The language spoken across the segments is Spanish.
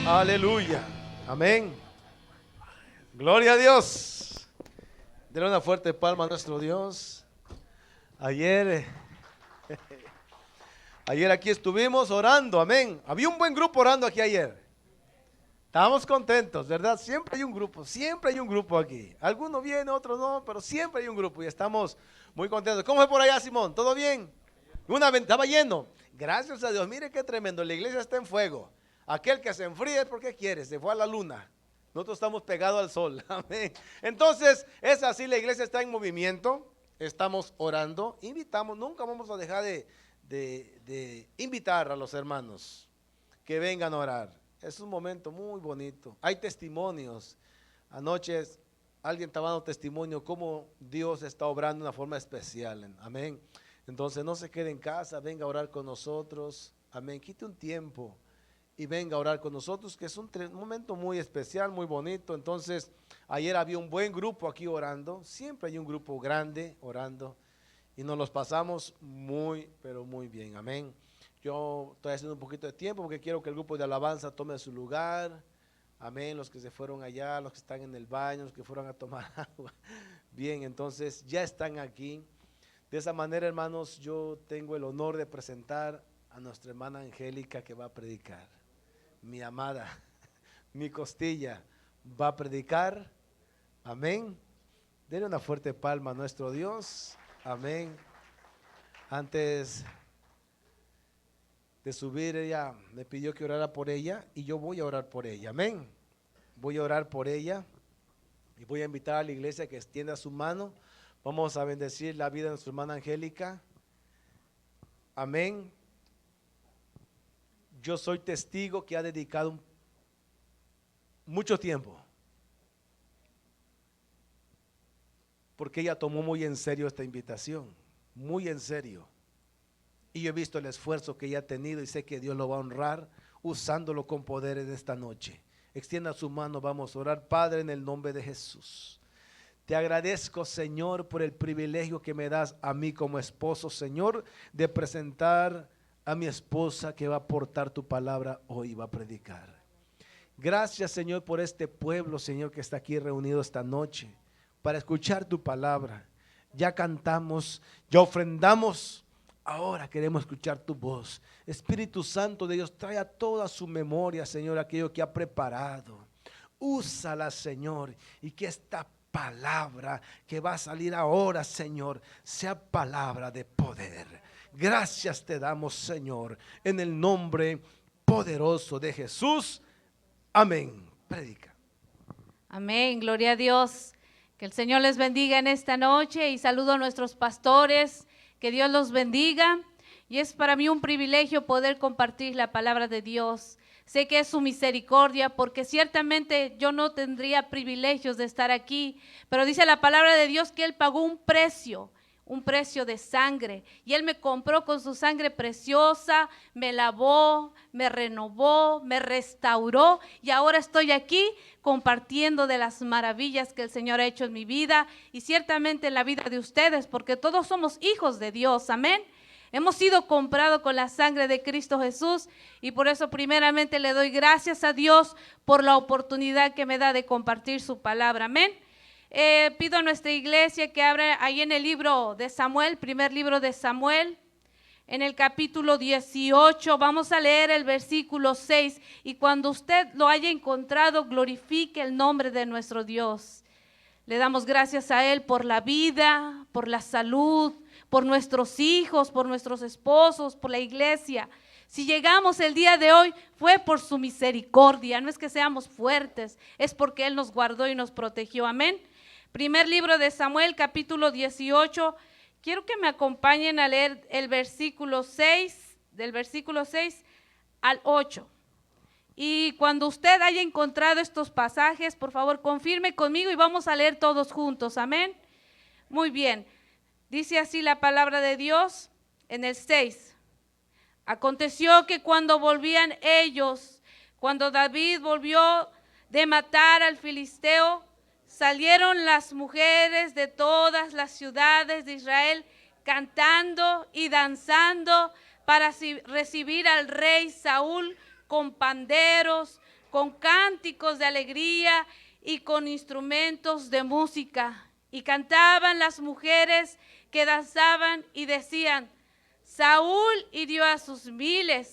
Aleluya. Amén. Gloria a Dios. Denle una fuerte palma a nuestro Dios. Ayer aquí estuvimos orando. Amén. Había un buen grupo orando aquí ayer. Estábamos contentos, ¿verdad? Siempre hay un grupo aquí. Algunos vienen, otros no, pero siempre hay un grupo y estamos muy contentos. ¿Cómo es por allá, Simón? ¿Todo bien? Estaba lleno. Gracias a Dios. Mire qué tremendo. La iglesia está en fuego. Aquel que se enfría es porque quiere, se fue a la luna. Nosotros estamos pegados al sol. Amén. Entonces, es así, la iglesia está en movimiento. Estamos orando. Invitamos, nunca vamos a dejar de invitar a los hermanos que vengan a orar. Es un momento muy bonito. Hay testimonios. Anoche alguien estaba dando testimonio cómo Dios está obrando de una forma especial. Amén. Entonces no se quede en casa, venga a orar con nosotros. Amén. Quite un tiempo y venga a orar con nosotros, que es un momento muy especial, muy bonito. Entonces, ayer había un buen grupo aquí orando. Siempre hay un grupo grande orando y nos los pasamos muy, pero muy bien. Amén. Yo estoy haciendo un poquito de tiempo porque quiero que el grupo de alabanza tome su lugar. Amén. Los que se fueron allá, los que están en el baño, los que fueron a tomar agua. Bien, entonces ya están aquí. De esa manera, hermanos, yo tengo el honor de presentar a nuestra hermana Angélica, que va a predicar. Mi amada, mi costilla, va a predicar. Amén. Denle una fuerte palma a nuestro Dios. Amén. Antes de subir, ella me pidió que orara por ella y yo voy a orar por ella. Amén. Voy a orar por ella y voy a invitar a la iglesia que extienda su mano. Vamos a bendecir la vida de nuestra hermana Angélica. Amén. Yo soy testigo que ha dedicado mucho tiempo, porque ella tomó muy en serio esta invitación, muy en serio. Y yo he visto el esfuerzo que ella ha tenido y sé que Dios lo va a honrar usándolo con poder en esta noche. Extienda su mano, vamos a orar. Padre, en el nombre de Jesús, te agradezco, Señor, por el privilegio que me das a mí como esposo, Señor, de presentar a mi esposa que va a portar tu palabra hoy, va a predicar. Gracias, Señor, por este pueblo, Señor, que está aquí reunido esta noche para escuchar tu palabra. Ya cantamos, ya ofrendamos. Ahora queremos escuchar tu voz. Espíritu Santo de Dios, trae a toda su memoria, Señor, aquello que ha preparado. Úsala, Señor, y que esta palabra que va a salir ahora, Señor, sea palabra de poder. Gracias te damos, Señor, en el nombre poderoso de Jesús. Amén. Predica. Amén, gloria a Dios. Que el Señor les bendiga en esta noche y saludo a nuestros pastores. Que Dios los bendiga, y es para mí un privilegio poder compartir la palabra de Dios. Sé que es su misericordia, porque ciertamente yo no tendría privilegios de estar aquí, pero dice la palabra de Dios que Él pagó un precio de sangre, y Él me compró con su sangre preciosa, me lavó, me renovó, me restauró, y ahora estoy aquí compartiendo de las maravillas que el Señor ha hecho en mi vida y ciertamente en la vida de ustedes, porque todos somos hijos de Dios, amén. Hemos sido comprados con la sangre de Cristo Jesús, y por eso primeramente le doy gracias a Dios por la oportunidad que me da de compartir su palabra, amén. Pido a nuestra iglesia que abra ahí en el libro de Samuel, primer libro de Samuel, en el capítulo 18, vamos a leer el versículo 6, y cuando usted lo haya encontrado, glorifique el nombre de nuestro Dios. Le damos gracias a Él por la vida, por la salud, por nuestros hijos, por nuestros esposos, por la iglesia. Si llegamos el día de hoy, fue por su misericordia, no es que seamos fuertes, es porque Él nos guardó y nos protegió, amén. Primer libro de Samuel, capítulo 18, quiero que me acompañen a leer el versículo 6, del versículo 6 al 8. Y cuando usted haya encontrado estos pasajes, por favor, confirme conmigo y vamos a leer todos juntos, amén. Muy bien, dice así la palabra de Dios en el 6. Aconteció que cuando volvían ellos, cuando David volvió de matar al filisteo, salieron las mujeres de todas las ciudades de Israel cantando y danzando para recibir al rey Saúl con panderos, con cánticos de alegría y con instrumentos de música. Y cantaban las mujeres que danzaban y decían: Saúl hirió a sus 1000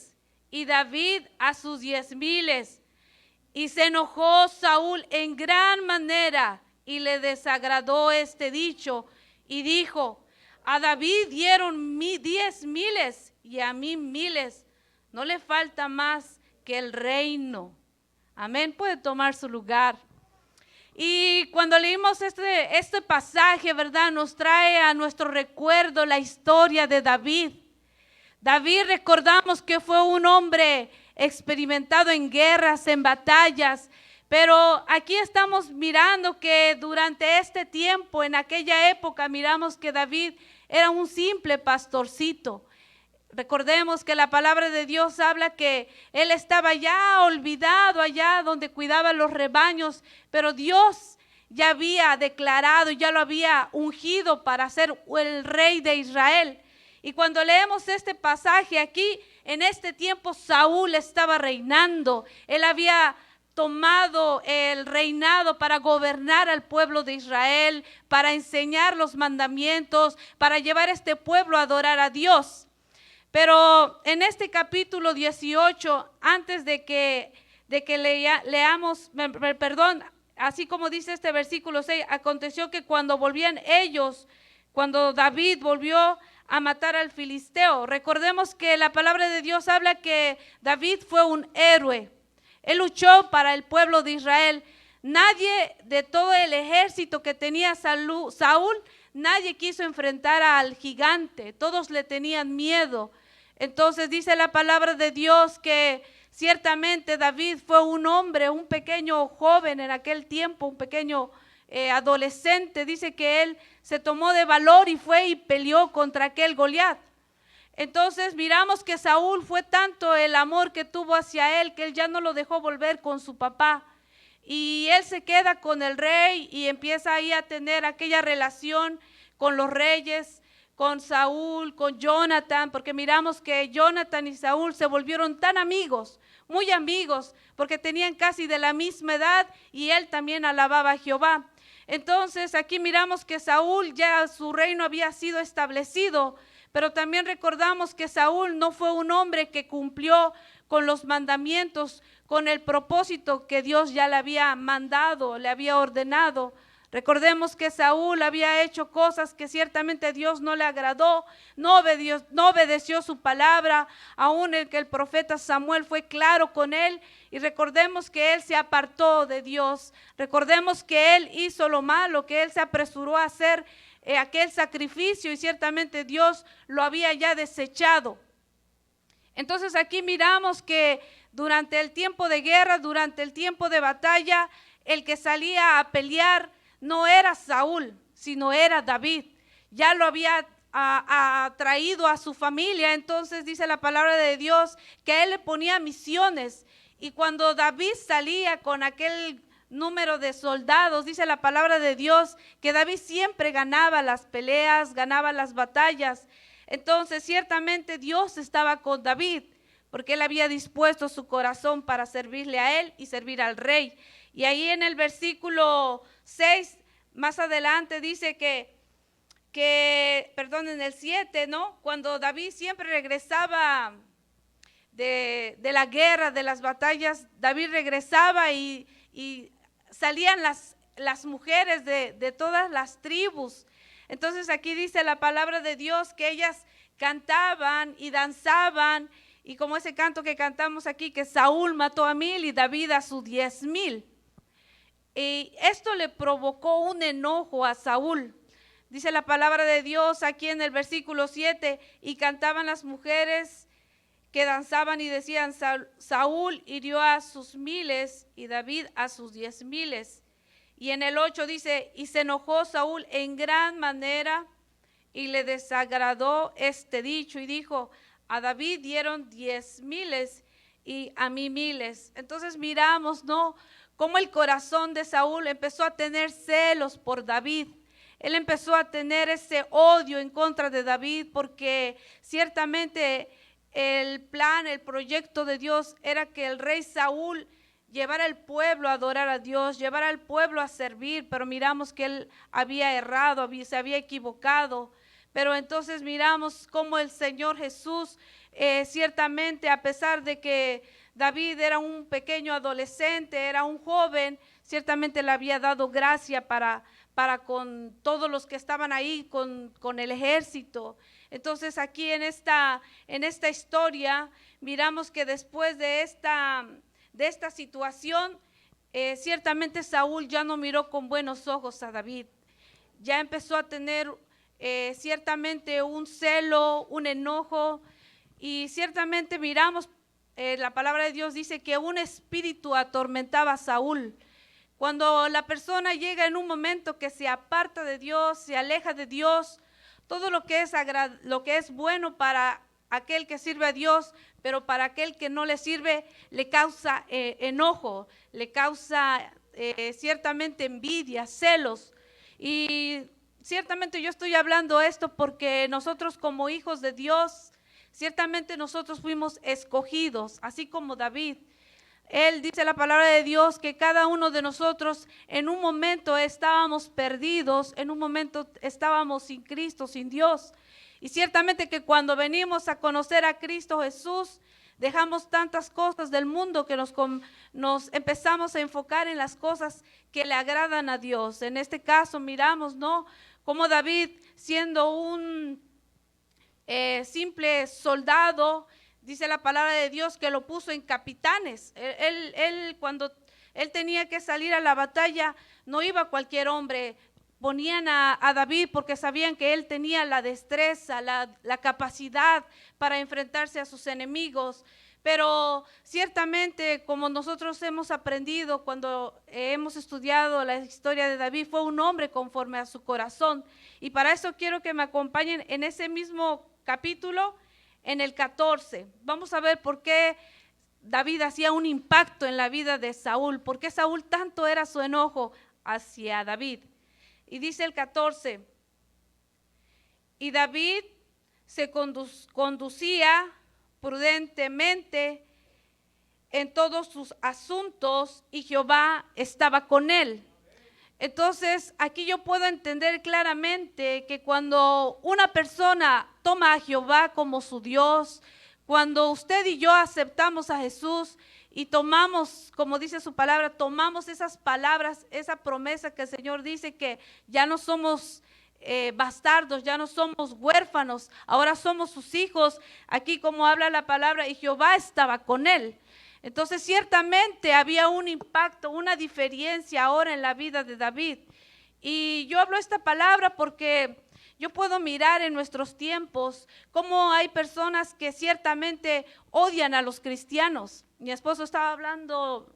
y David a sus 10,000. Y se enojó Saúl en gran manera y le desagradó este dicho y dijo: a David dieron 10,000 y a mí 1,000. No le falta más que el reino. Amén. Puede tomar su lugar. Y cuando leímos este pasaje, ¿verdad? Nos trae a nuestro recuerdo la historia de David. David, recordamos que fue un hombre experimentado en guerras, en batallas, pero aquí estamos mirando que durante este tiempo, en aquella época, miramos que David era un simple pastorcito. Recordemos que la palabra de Dios habla que él estaba ya olvidado allá donde cuidaba los rebaños, pero Dios ya había declarado, ya lo había ungido para ser el rey de Israel. Y cuando leemos este pasaje aquí, en este tiempo Saúl estaba reinando. Él había tomado el reinado para gobernar al pueblo de Israel, para enseñar los mandamientos, para llevar a este pueblo a adorar a Dios. Pero en este capítulo 18, antes de que leamos, perdón, así como dice este versículo 6, aconteció que cuando volvían ellos, cuando David volvió a matar al filisteo, recordemos que la palabra de Dios habla que David fue un héroe. Él luchó para el pueblo de Israel. Nadie de todo el ejército que tenía Saúl, nadie quiso enfrentar al gigante. Todos le tenían miedo. Entonces dice la palabra de Dios que ciertamente David fue un hombre, un pequeño joven en aquel tiempo, un pequeño adolescente. Dice que él se tomó de valor y fue y peleó contra aquel Goliat. Entonces miramos que Saúl fue tanto el amor que tuvo hacia él que él ya no lo dejó volver con su papá. Y él se queda con el rey y empieza ahí a tener aquella relación con los reyes, con Saúl, con Jonathan, porque miramos que Jonathan y Saúl se volvieron tan amigos, muy amigos, porque tenían casi de la misma edad y él también alababa a Jehová. Entonces aquí miramos que Saúl ya su reino había sido establecido, pero también recordamos que Saúl no fue un hombre que cumplió con los mandamientos, con el propósito que Dios ya le había mandado, le había ordenado. Recordemos que Saúl había hecho cosas que ciertamente Dios no le agradó, no obedeció su palabra, aún el que el profeta Samuel fue claro con él. Y recordemos que él se apartó de Dios, recordemos que él hizo lo malo, que él se apresuró a hacer aquel sacrificio y ciertamente Dios lo había ya desechado. Entonces aquí miramos que durante el tiempo de guerra, durante el tiempo de batalla, el que salía a pelear no era Saúl, sino era David. Ya lo había traído a su familia. Entonces dice la palabra de Dios que a él le ponía misiones. Y cuando David salía con aquel número de soldados, dice la palabra de Dios que David siempre ganaba las peleas, ganaba las batallas. Entonces ciertamente Dios estaba con David, porque él había dispuesto su corazón para servirle a él y servir al rey. Y ahí en el versículo 6, más adelante dice en el 7, ¿no? Cuando David siempre regresaba de la guerra, de las batallas, David regresaba y salían las mujeres de todas las tribus. Entonces aquí dice la palabra de Dios que ellas cantaban y danzaban, y como ese canto que cantamos aquí, que Saúl mató a 1000 y David a sus 10,000. Y esto le provocó un enojo a Saúl. Dice la palabra de Dios aquí en el versículo 7, y cantaban las mujeres que danzaban y decían: Saúl hirió a sus 1000 y David a sus 10,000. Y en el 8 dice: y se enojó Saúl en gran manera y le desagradó este dicho y dijo: a David dieron 10,000 y a mí 1,000. Entonces miramos, ¿no?, cómo el corazón de Saúl empezó a tener celos por David. Él empezó a tener ese odio en contra de David, porque ciertamente el plan, el proyecto de Dios era que el rey Saúl llevar al pueblo a adorar a Dios, llevar al pueblo a servir, pero miramos que él había errado, se había equivocado. Pero entonces miramos cómo el Señor Jesús, ciertamente, a pesar de que David era un pequeño adolescente, era un joven, ciertamente le había dado gracia para con todos los que estaban ahí, con el ejército. Entonces aquí en esta historia miramos que después de esta situación, ciertamente Saúl ya no miró con buenos ojos a David. Ya empezó a tener ciertamente un celo, un enojo, y ciertamente miramos, la palabra de Dios dice que un espíritu atormentaba a Saúl. Cuando la persona llega en un momento que se aparta de Dios, se aleja de Dios, todo lo que es bueno para aquel que sirve a Dios, pero para aquel que no le sirve, le causa enojo, le causa ciertamente envidia, celos. Y ciertamente yo estoy hablando esto porque nosotros como hijos de Dios, ciertamente nosotros fuimos escogidos, así como David. Él dice la palabra de Dios que cada uno de nosotros en un momento estábamos perdidos, en un momento estábamos sin Cristo, sin Dios. Y ciertamente que cuando venimos a conocer a Cristo Jesús, dejamos tantas cosas del mundo que nos empezamos a enfocar en las cosas que le agradan a Dios. En este caso miramos, ¿no?, como David, siendo un simple soldado, dice la palabra de Dios que lo puso en capitanes. Él cuando él tenía que salir a la batalla, no iba cualquier hombre. Ponían a David porque sabían que él tenía la destreza, la capacidad para enfrentarse a sus enemigos. Pero ciertamente, como nosotros hemos aprendido cuando hemos estudiado la historia de David, fue un hombre conforme a su corazón. Y para eso quiero que me acompañen en ese mismo capítulo, en el 14. Vamos a ver por qué David hacía un impacto en la vida de Saúl, por qué Saúl tanto era su enojo hacia David. Y dice el 14, y David se conducía prudentemente en todos sus asuntos y Jehová estaba con él. Entonces aquí yo puedo entender claramente que cuando una persona toma a Jehová como su Dios, cuando usted y yo aceptamos a Jesús y tomamos, como dice su palabra, tomamos esas palabras, esa promesa que el Señor dice que ya no somos bastardos, ya no somos huérfanos, ahora somos sus hijos, aquí como habla la palabra, y Jehová estaba con él. Entonces ciertamente había un impacto, una diferencia ahora en la vida de David. Y yo hablo esta palabra porque yo puedo mirar en nuestros tiempos cómo hay personas que ciertamente odian a los cristianos. Mi esposo estaba hablando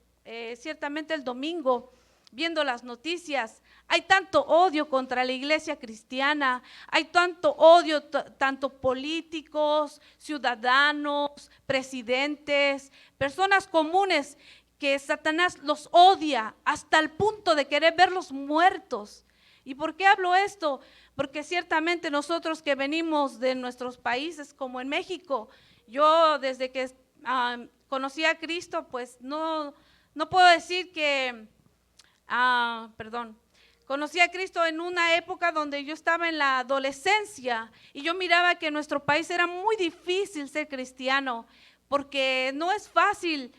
ciertamente el domingo, viendo las noticias. Hay tanto odio contra la iglesia cristiana, hay tanto odio, tanto políticos, ciudadanos, presidentes, personas comunes, que Satanás los odia hasta el punto de querer verlos muertos. ¿Y por qué hablo esto? Porque ciertamente nosotros que venimos de nuestros países, como en México, yo desde que conocí a Cristo, pues no puedo decir que, conocí a Cristo en una época donde yo estaba en la adolescencia y yo miraba que en nuestro país era muy difícil ser cristiano, porque no es fácil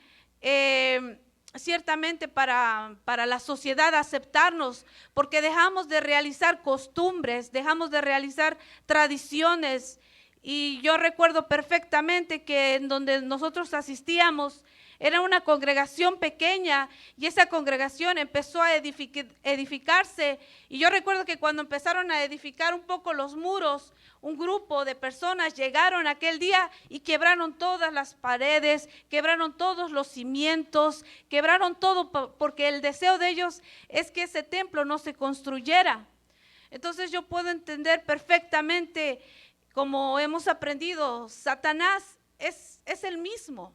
ciertamente para la sociedad aceptarnos, porque dejamos de realizar costumbres, dejamos de realizar tradiciones. Y yo recuerdo perfectamente que en donde nosotros asistíamos era una congregación pequeña y esa congregación empezó a edificarse. Y yo recuerdo que cuando empezaron a edificar un poco los muros, un grupo de personas llegaron aquel día y quebraron todas las paredes, quebraron todos los cimientos, quebraron todo, porque el deseo de ellos es que ese templo no se construyera. Entonces yo puedo entender perfectamente, como hemos aprendido, Satanás es el mismo.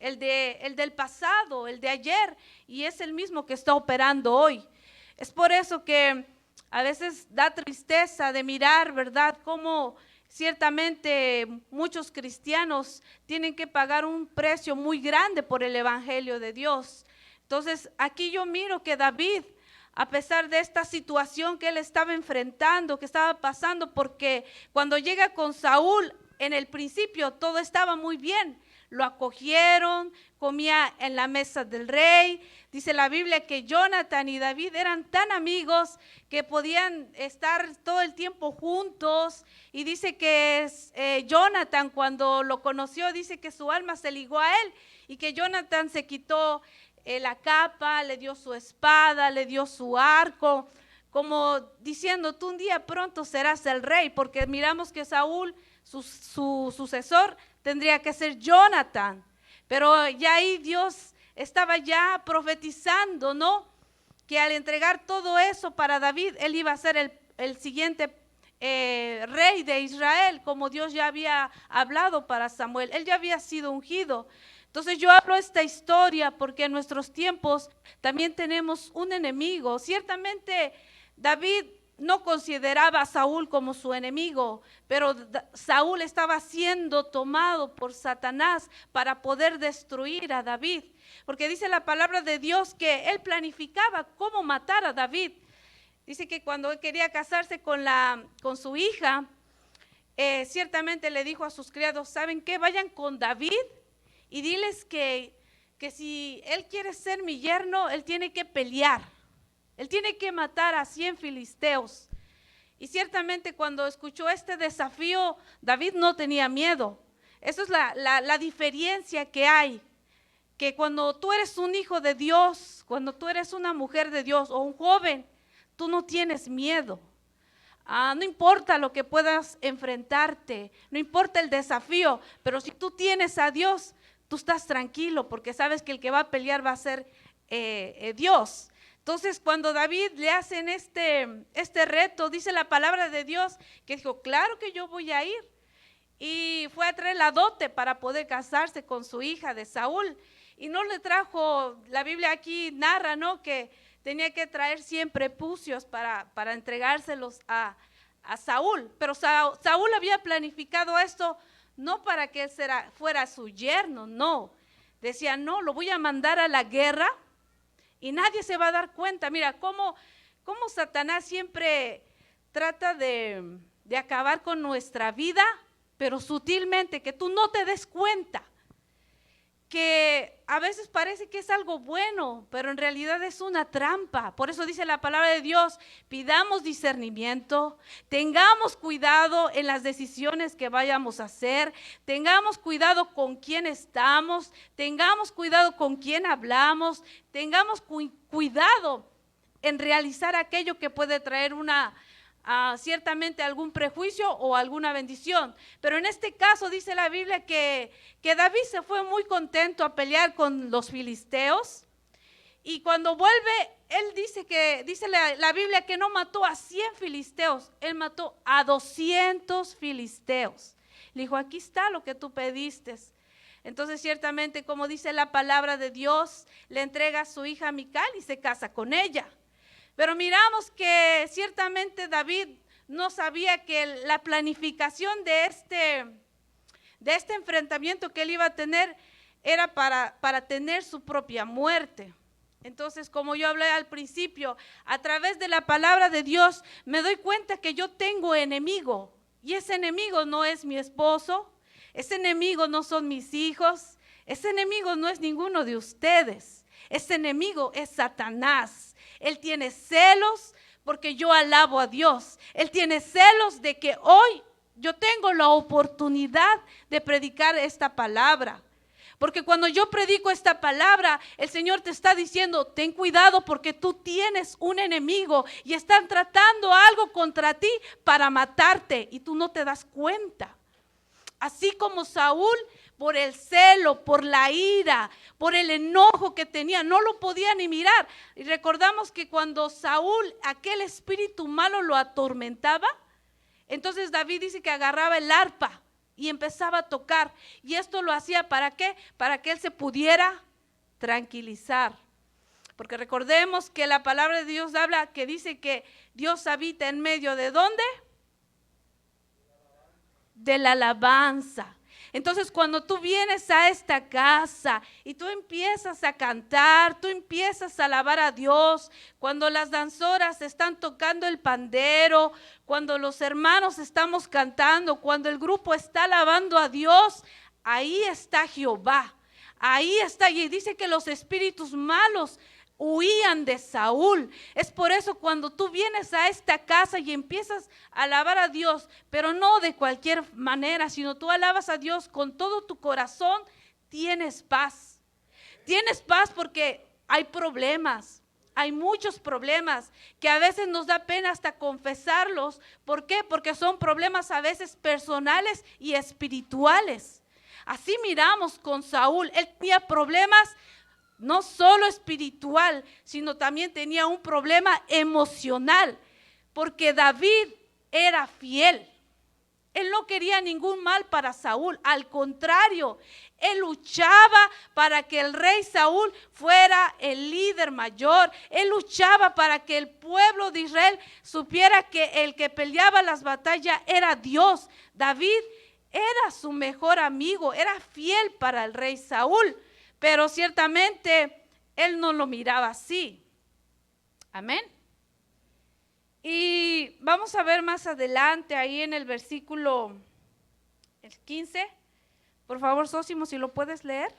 El del pasado, el de ayer, y es el mismo que está operando hoy. Es por eso que a veces da tristeza de mirar, ¿verdad?, cómo ciertamente muchos cristianos tienen que pagar un precio muy grande por el evangelio de Dios. Entonces, aquí yo miro que David, a pesar de esta situación que él estaba enfrentando, que estaba pasando, porque cuando llega con Saúl, en el principio todo estaba muy bien. Lo acogieron, comía en la mesa del rey. Dice la Biblia que Jonathan y David eran tan amigos que podían estar todo el tiempo juntos. Y dice que Jonathan, cuando lo conoció, dice que su alma se ligó a él y que Jonathan se quitó la capa, le dio su espada, le dio su arco, como diciendo, tú un día pronto serás el rey, porque miramos que Saúl, su sucesor, tendría que ser Jonathan, pero ya ahí Dios estaba ya profetizando, ¿no? Que al entregar todo eso para David, él iba a ser el siguiente rey de Israel, como Dios ya había hablado para Samuel. Él ya había sido ungido. Entonces yo hablo esta historia porque en nuestros tiempos también tenemos un enemigo. Ciertamente David no consideraba a Saúl como su enemigo, pero Saúl estaba siendo tomado por Satanás para poder destruir a David. Porque dice la palabra de Dios que él planificaba cómo matar a David. Dice que cuando él quería casarse con su hija, ciertamente le dijo a sus criados, ¿saben qué? Vayan con David y diles que si él quiere ser mi yerno, él tiene que pelear. Él tiene que matar a 100 filisteos. Y ciertamente cuando escuchó este desafío, David no tenía miedo. Esa es la diferencia que hay. Que cuando tú eres un hijo de Dios, cuando tú eres una mujer de Dios o un joven, tú no tienes miedo. No importa lo que puedas enfrentarte, no importa el desafío, pero si tú tienes a Dios, tú estás tranquilo porque sabes que el que va a pelear va a ser Dios. Entonces, cuando David le hacen este reto, dice la palabra de Dios que dijo, claro que yo voy a ir. Y fue a traer la dote para poder casarse con su hija de Saúl. Y no le trajo, la Biblia aquí narra, ¿no? Que tenía que traer 100 prepucios para entregárselos a Saúl. Pero Saúl había planificado esto no para que él fuera su yerno, no. Decía, no, lo voy a mandar a la guerra y nadie se va a dar cuenta. Mira, cómo Satanás siempre trata de acabar con nuestra vida, pero sutilmente, que tú no te des cuenta. Que a veces parece que es algo bueno, pero en realidad es una trampa. Por eso dice la palabra de Dios, pidamos discernimiento, tengamos cuidado en las decisiones que vayamos a hacer, tengamos cuidado con quién estamos, tengamos cuidado con quién hablamos, tengamos cuidado en realizar aquello que puede traer ciertamente algún prejuicio o alguna bendición. Pero en este caso dice la Biblia que David se fue muy contento a pelear con los filisteos, y cuando vuelve, él dice la Biblia que no mató a 100 filisteos, él mató a 200 filisteos. Le dijo, aquí está lo que tú pediste. Entonces ciertamente, como dice la palabra de Dios, le entrega a su hija Mical y se casa con ella. Pero miramos que ciertamente David no sabía que la planificación de este enfrentamiento que él iba a tener era para tener su propia muerte. Entonces, como yo hablé al principio, a través de la palabra de Dios me doy cuenta que yo tengo enemigo, y ese enemigo no es mi esposo, ese enemigo no son mis hijos, ese enemigo no es ninguno de ustedes, ese enemigo es Satanás. Él tiene celos porque yo alabo a Dios. Él tiene celos de que hoy yo tengo la oportunidad de predicar esta palabra. Porque cuando yo predico esta palabra, el Señor te está diciendo, ten cuidado porque tú tienes un enemigo y están tratando algo contra ti para matarte y tú no te das cuenta. Así como Saúl, por el celo, por la ira, por el enojo que tenía, no lo podía ni mirar. Y recordamos que cuando Saúl, aquel espíritu malo lo atormentaba, entonces David dice que agarraba el arpa y empezaba a tocar. Y esto lo hacía ¿para qué? Para que él se pudiera tranquilizar. Porque recordemos que la palabra de Dios habla que dice que Dios habita en medio ¿de dónde? De la alabanza. Entonces cuando tú vienes a esta casa y tú empiezas a cantar, tú empiezas a alabar a Dios, cuando las danzoras están tocando el pandero, cuando los hermanos estamos cantando, cuando el grupo está alabando a Dios, ahí está Jehová, ahí está. Y dice que los espíritus malos huían de Saúl. Es por eso cuando tú vienes a esta casa y empiezas a alabar a Dios, pero no de cualquier manera, sino tú alabas a Dios con todo tu corazón, tienes paz. Tienes paz porque hay problemas, hay muchos problemas que a veces nos da pena hasta confesarlos. ¿Por qué? Porque son problemas a veces personales y espirituales. Así miramos con Saúl, él tenía problemas no solo espiritual, sino también tenía un problema emocional, porque David era fiel. Él no quería ningún mal para Saúl, al contrario, él luchaba para que el rey Saúl fuera el líder mayor. Él luchaba para que el pueblo de Israel supiera que el que peleaba las batallas era Dios. David era su mejor amigo, era fiel para el rey Saúl. Pero ciertamente él no lo miraba así. Amén. Y vamos a ver más adelante, ahí en el versículo 15. Por favor, Sósimo, si lo puedes leer.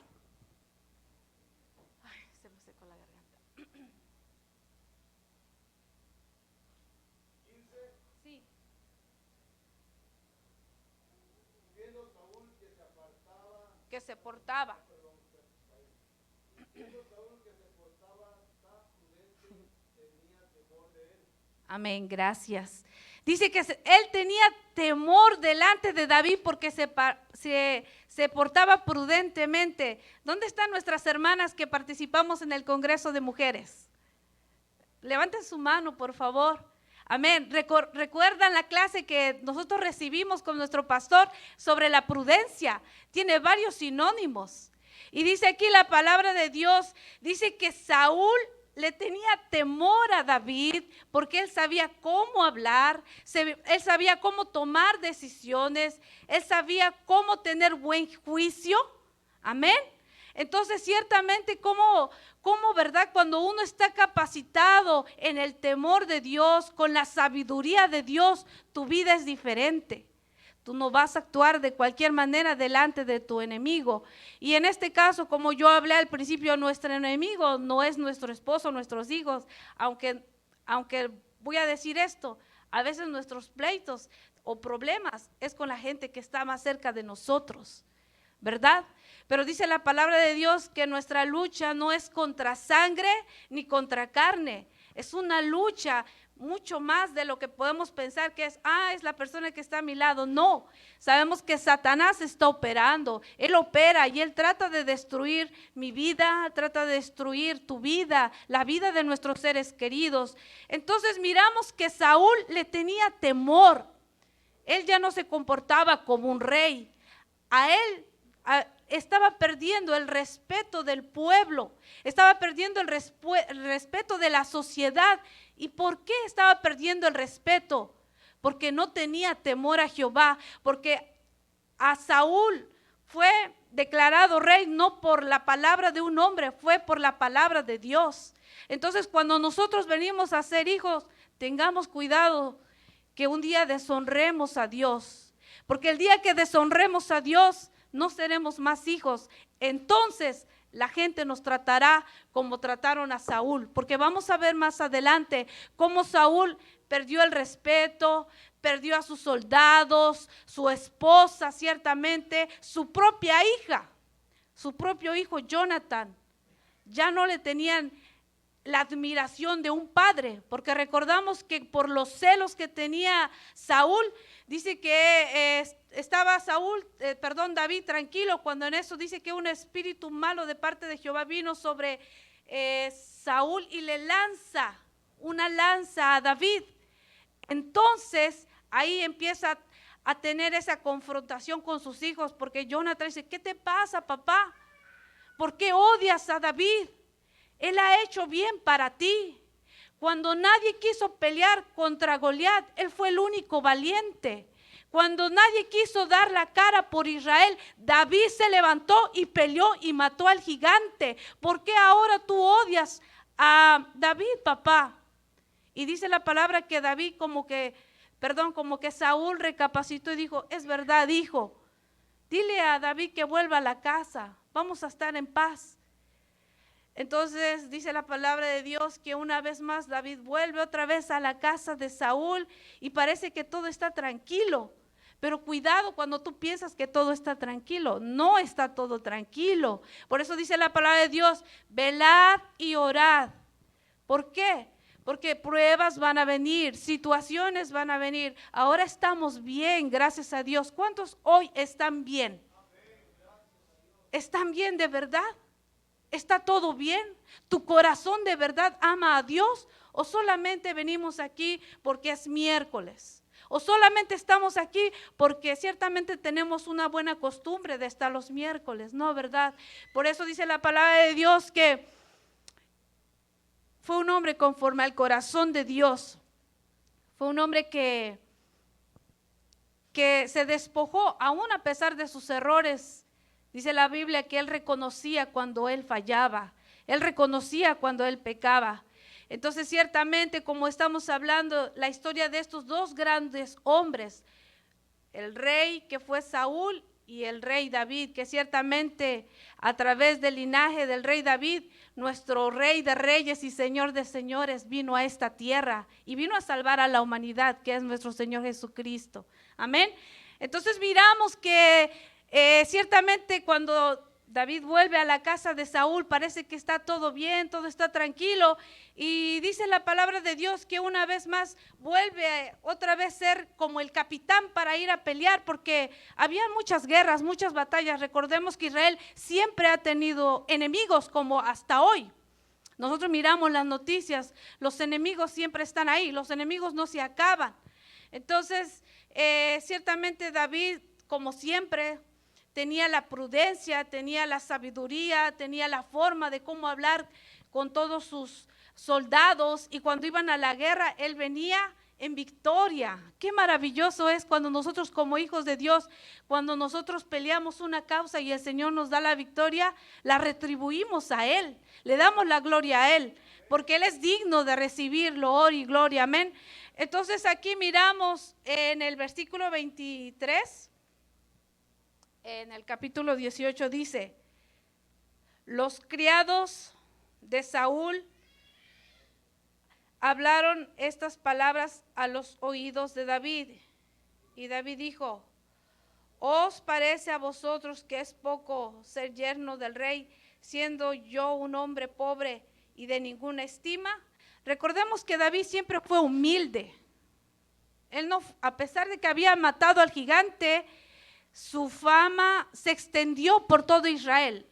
Ay, se me secó la garganta. Sí. Que se portaba. Amén, gracias. Dice que él tenía temor delante de David porque se portaba prudentemente. ¿Dónde están nuestras hermanas que participamos en el Congreso de Mujeres? Levanten su mano, por favor. Amén. ¿Recuerdan la clase que nosotros recibimos con nuestro pastor sobre la prudencia? Tiene varios sinónimos. Y dice aquí la palabra de Dios, dice que Saúl le tenía temor a David porque él sabía cómo hablar, él sabía cómo tomar decisiones, él sabía cómo tener buen juicio. Amén. Entonces, ciertamente, como verdad, cuando uno está capacitado en el temor de Dios, con la sabiduría de Dios, tu vida es diferente. Tú no vas a actuar de cualquier manera delante de tu enemigo. Y en este caso, como yo hablé al principio, nuestro enemigo no es nuestro esposo, nuestros hijos. Aunque voy a decir esto, a veces nuestros pleitos o problemas es con la gente que está más cerca de nosotros, ¿verdad? Pero dice la palabra de Dios que nuestra lucha no es contra sangre ni contra carne. Es una lucha mucho más de lo que podemos pensar que es la persona que está a mi lado. No, sabemos que Satanás está operando, él opera y él trata de destruir mi vida, trata de destruir tu vida, la vida de nuestros seres queridos. Entonces miramos que Saúl le tenía temor, él ya no se comportaba como un rey, estaba perdiendo el respeto del pueblo, estaba perdiendo el respeto de la sociedad. ¿Y por qué estaba perdiendo el respeto? Porque no tenía temor a Jehová, porque a Saúl fue declarado rey no por la palabra de un hombre, fue por la palabra de Dios. Entonces, cuando nosotros venimos a ser hijos, tengamos cuidado que un día deshonremos a Dios, porque el día que deshonremos a Dios, no seremos más hijos. Entonces la gente nos tratará como trataron a Saúl, porque vamos a ver más adelante cómo Saúl perdió el respeto, perdió a sus soldados, su esposa ciertamente, su propia hija, su propio hijo Jonathan. Ya no le tenían la admiración de un padre, porque recordamos que por los celos que tenía Saúl, dice que estaba David tranquilo, cuando en eso dice que un espíritu malo de parte de Jehová vino sobre Saúl y le lanza una lanza a David. Entonces ahí empieza a tener esa confrontación con sus hijos, porque Jonathan dice: ¿qué te pasa, papá? ¿Por qué odias a David? Él ha hecho bien para ti. Cuando nadie quiso pelear contra Goliat, él fue el único valiente. Cuando nadie quiso dar la cara por Israel, David se levantó y peleó y mató al gigante. ¿Por qué ahora tú odias a David, papá? Y dice la palabra que David como que Saúl recapacitó y dijo, es verdad, hijo, dile a David que vuelva a la casa, vamos a estar en paz. Entonces dice la palabra de Dios que una vez más David vuelve otra vez a la casa de Saúl y parece que todo está tranquilo. Pero cuidado cuando tú piensas que todo está tranquilo, no está todo tranquilo. Por eso dice la palabra de Dios, velad y orad. ¿Por qué? Porque pruebas van a venir, situaciones van a venir. Ahora estamos bien, gracias a Dios. ¿Cuántos hoy están bien? ¿Están bien de verdad? ¿Está todo bien? ¿Tu corazón de verdad ama a Dios? ¿O solamente venimos aquí porque es miércoles? ¿O solamente estamos aquí porque ciertamente tenemos una buena costumbre de estar los miércoles? No, ¿verdad? Por eso dice la palabra de Dios que fue un hombre conforme al corazón de Dios. Fue un hombre que se despojó aún a pesar de sus errores. Dice la Biblia que él reconocía cuando él fallaba, él reconocía cuando él pecaba. Entonces ciertamente, como estamos hablando, la historia de estos dos grandes hombres, el rey que fue Saúl y el rey David, que ciertamente a través del linaje del rey David, nuestro rey de reyes y señor de señores vino a esta tierra y vino a salvar a la humanidad, que es nuestro Señor Jesucristo. Amén. Entonces miramos que ciertamente cuando David vuelve a la casa de Saúl, parece que está todo bien, todo está tranquilo, y dice la palabra de Dios que una vez más vuelve otra vez ser como el capitán para ir a pelear, porque había muchas guerras, muchas batallas. Recordemos que Israel siempre ha tenido enemigos como hasta hoy. Nosotros miramos las noticias, los enemigos siempre están ahí, los enemigos no se acaban. Entonces, ciertamente David, como siempre, tenía la prudencia, tenía la sabiduría, tenía la forma de cómo hablar con todos sus soldados, y cuando iban a la guerra, él venía en victoria. Qué maravilloso es cuando nosotros como hijos de Dios, cuando nosotros peleamos una causa y el Señor nos da la victoria, la retribuimos a Él, le damos la gloria a Él, porque Él es digno de recibir loor y gloria, amén. Entonces aquí miramos en el versículo 23, en el capítulo 18 dice, los criados de Saúl hablaron estas palabras a los oídos de David. Y David dijo, ¿os parece a vosotros que es poco ser yerno del rey, siendo yo un hombre pobre y de ninguna estima? Recordemos que David siempre fue humilde. Él no, a pesar de que había matado al gigante, su fama se extendió por todo Israel.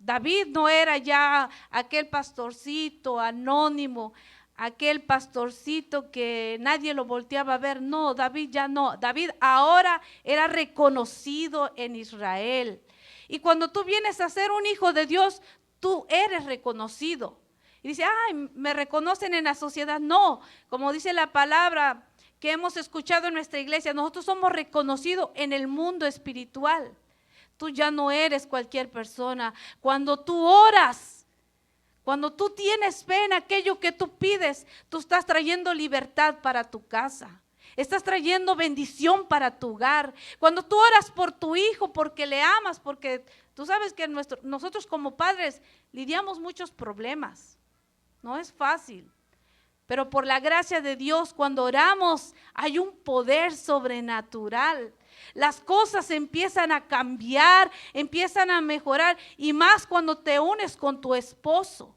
David no era ya aquel pastorcito anónimo, aquel pastorcito que nadie lo volteaba a ver. No, David ya no. David ahora era reconocido en Israel. Y cuando tú vienes a ser un hijo de Dios, tú eres reconocido. Y dice, ay, me reconocen en la sociedad. No, como dice la palabra que hemos escuchado en nuestra iglesia, nosotros somos reconocidos en el mundo espiritual. Tú ya no eres cualquier persona. Cuando tú oras, cuando tú tienes fe en aquello que tú pides, tú estás trayendo libertad para tu casa. Estás trayendo bendición para tu hogar. Cuando tú oras por tu hijo porque le amas, porque tú sabes que nosotros como padres lidiamos muchos problemas. No es fácil. Pero por la gracia de Dios, cuando oramos, hay un poder sobrenatural. Las cosas empiezan a cambiar, empiezan a mejorar, y más cuando te unes con tu esposo.